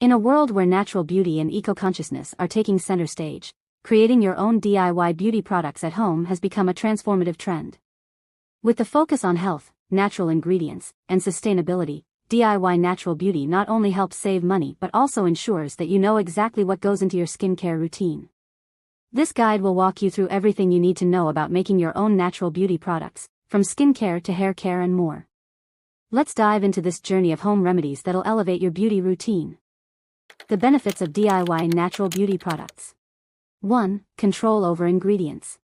In a world where natural beauty and eco-consciousness are taking center stage, creating your own DIY beauty products at home has become a transformative trend. With the focus on health, natural ingredients, and sustainability, DIY natural beauty not only helps save money but also ensures that you know exactly what goes into your skincare routine. This guide will walk you through everything you need to know about making your own natural beauty products, from skincare to hair care and more. Let's dive into this journey of home remedies that'll elevate your beauty routine. The benefits of DIY natural beauty products. 1. Control over ingredients.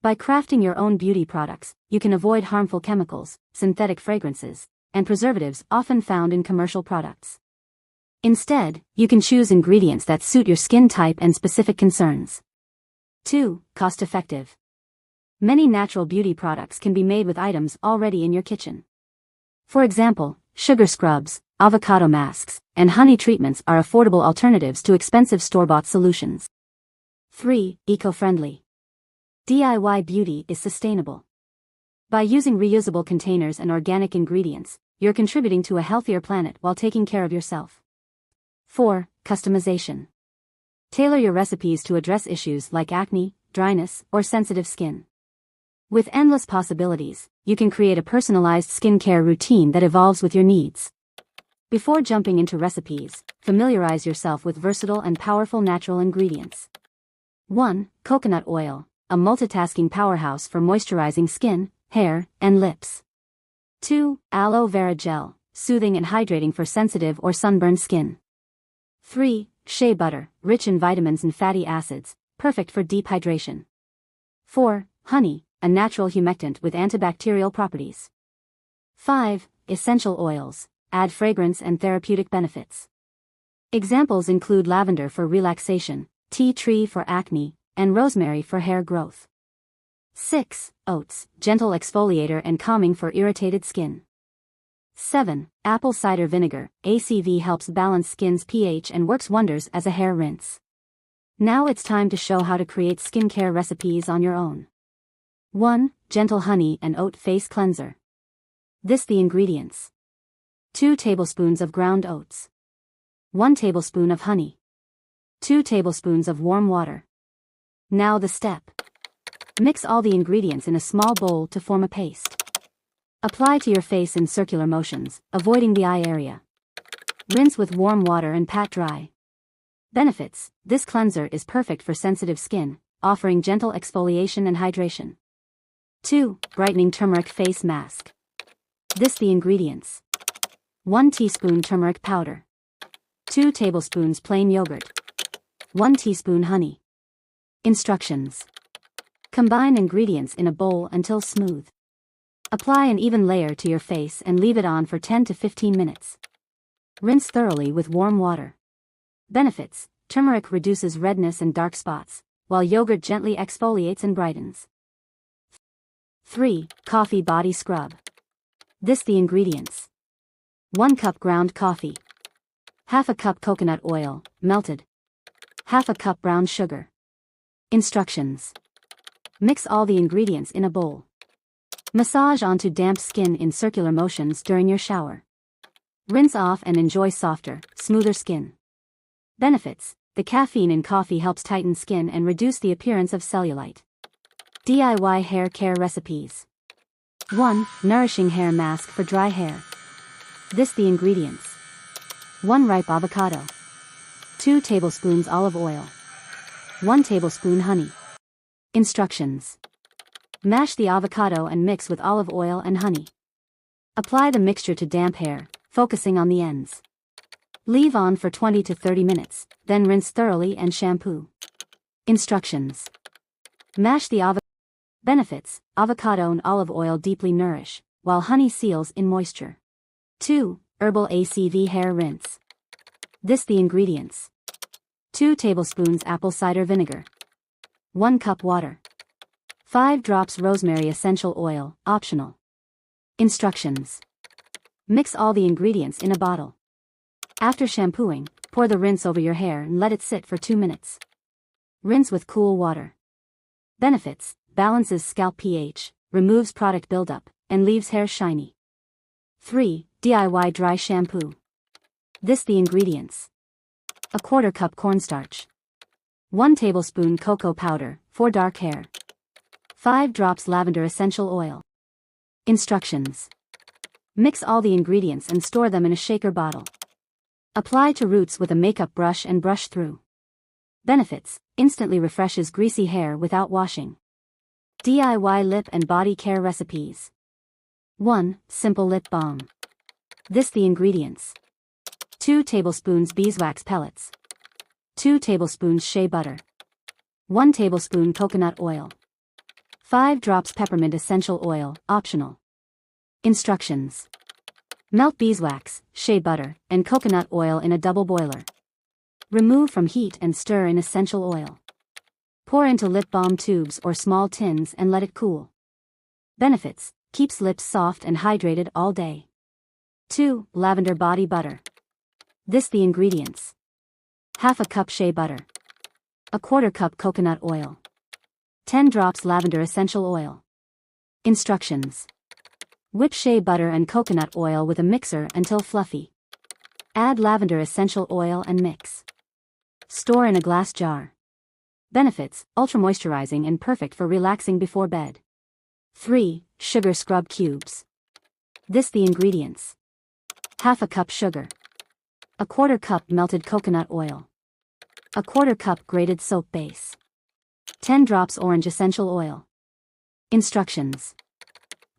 By crafting your own beauty products, you can avoid harmful chemicals, synthetic fragrances, and preservatives often found in commercial products. Instead, you can choose ingredients that suit your skin type and specific concerns. 2. Cost-effective. Many natural beauty products can be made with items already in your kitchen. For example, sugar scrubs, avocado masks, and honey treatments are affordable alternatives to expensive store-bought solutions. 3. Eco-friendly. DIY beauty is sustainable. By using reusable containers and organic ingredients, you're contributing to a healthier planet while taking care of yourself. 4. Customization. Tailor your recipes to address issues like acne, dryness, or sensitive skin. With endless possibilities, you can create a personalized skincare routine that evolves with your needs. Before jumping into recipes, familiarize yourself with versatile and powerful natural ingredients. 1. Coconut oil, a multitasking powerhouse for moisturizing skin, hair, and lips. 2. Aloe vera gel, soothing and hydrating for sensitive or sunburned skin. 3. Shea butter, rich in vitamins and fatty acids, perfect for deep hydration. 4. Honey, a natural humectant with antibacterial properties. 5. Essential oils, add fragrance and therapeutic benefits. Examples include lavender for relaxation, tea tree for acne, and rosemary for hair growth. 6. Oats, gentle exfoliator and calming for irritated skin. 7. Apple cider vinegar, ACV helps balance skin's pH and works wonders as a hair rinse. Now it's time to show how to create skincare recipes on your own. 1. Gentle honey and oat face cleanser. The ingredients. 2 tablespoons of ground oats. 1 tablespoon of honey. 2 tablespoons of warm water. Now the step. Mix all the ingredients in a small bowl to form a paste. Apply to your face in circular motions, avoiding the eye area. Rinse with warm water and pat dry. Benefits: this cleanser is perfect for sensitive skin, offering gentle exfoliation and hydration. 2. Brightening turmeric face mask. The ingredients. 1 teaspoon turmeric powder. 2 tablespoons plain yogurt. 1 teaspoon honey. Instructions. Combine ingredients in a bowl until smooth. Apply an even layer to your face and leave it on for 10 to 15 minutes. Rinse thoroughly with warm water. Benefits: turmeric reduces redness and dark spots, while yogurt gently exfoliates and brightens. 3. Coffee body scrub. The ingredients. 1 cup ground coffee. Half a cup coconut oil, melted. Half a cup brown sugar. Instructions. Mix all the ingredients in a bowl. Massage onto damp skin in circular motions during your shower. Rinse off and enjoy softer, smoother skin. Benefits: the caffeine in coffee helps tighten skin and reduce the appearance of cellulite. DIY hair care recipes. 1. Nourishing hair mask for dry hair. The ingredients. 1 ripe avocado. 2 tablespoons olive oil. 1 tablespoon honey. Instructions. Mash the avocado and mix with olive oil and honey. Apply the mixture to damp hair, focusing on the ends. Leave on for 20 to 30 minutes, then rinse thoroughly and shampoo. Instructions. Mash the avocado. Benefits: avocado and olive oil deeply nourish, while honey seals in moisture. 2. Herbal ACV hair rinse. The ingredients. 2 tablespoons apple cider vinegar. 1 cup water. 5 drops rosemary essential oil, optional. Instructions. Mix all the ingredients in a bottle. After shampooing, pour the rinse over your hair and let it sit for 2 minutes. Rinse with cool water. Benefits: balances scalp pH, removes product buildup, and leaves hair shiny. 3. DIY dry shampoo. The ingredients. 1/4 cup cornstarch. 1 tablespoon cocoa powder, for dark hair. 5 drops lavender essential oil. Instructions. Mix all the ingredients and store them in a shaker bottle. Apply to roots with a makeup brush and brush through. Benefits: instantly refreshes greasy hair without washing. DIY lip and body care recipes. 1. Simple lip balm. The ingredients. 2 tablespoons beeswax pellets. 2 tablespoons shea butter. 1 tablespoon coconut oil. 5 drops peppermint essential oil, optional. Instructions. Melt beeswax, shea butter, and coconut oil in a double boiler. Remove from heat and stir in essential oil. Pour into lip balm tubes or small tins and let it cool. Benefits: keeps lips soft and hydrated all day. 2. Lavender body butter. The ingredients. 1/2 cup shea butter. 1/4 cup coconut oil. 10 drops lavender essential oil. Instructions. Whip shea butter and coconut oil with a mixer until fluffy. Add lavender essential oil and mix. Store in a glass jar. Benefits: ultra moisturizing and perfect for relaxing before bed. 3. Sugar scrub cubes. The ingredients. 1/2 cup sugar. 1/4 cup melted coconut oil. 1/4 cup grated soap base. 10 drops orange essential oil. Instructions.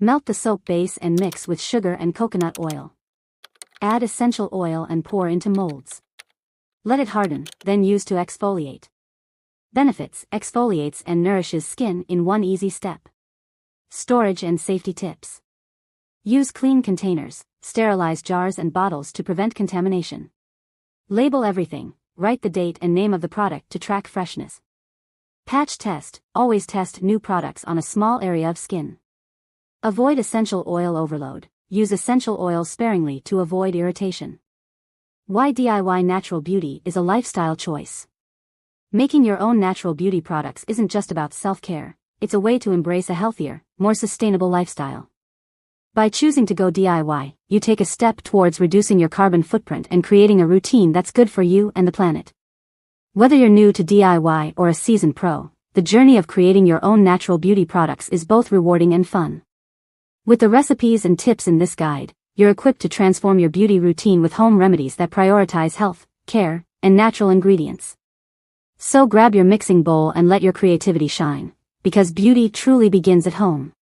Melt the soap base and mix with sugar and coconut oil. Add essential oil and pour into molds. Let it harden, then use to exfoliate. Benefits: exfoliates and nourishes skin in one easy step. Storage and safety tips. Use clean containers, sterilize jars and bottles to prevent contamination. Label everything, write the date and name of the product to track freshness. Patch test: always test new products on a small area of skin. Avoid essential oil overload, use essential oils sparingly to avoid irritation. Why DIY natural beauty is a lifestyle choice. Making your own natural beauty products isn't just about self-care, it's a way to embrace a healthier, more sustainable lifestyle. By choosing to go DIY, you take a step towards reducing your carbon footprint and creating a routine that's good for you and the planet. Whether you're new to DIY or a seasoned pro, the journey of creating your own natural beauty products is both rewarding and fun. With the recipes and tips in this guide, you're equipped to transform your beauty routine with home remedies that prioritize health, care, and natural ingredients. So grab your mixing bowl and let your creativity shine, because beauty truly begins at home.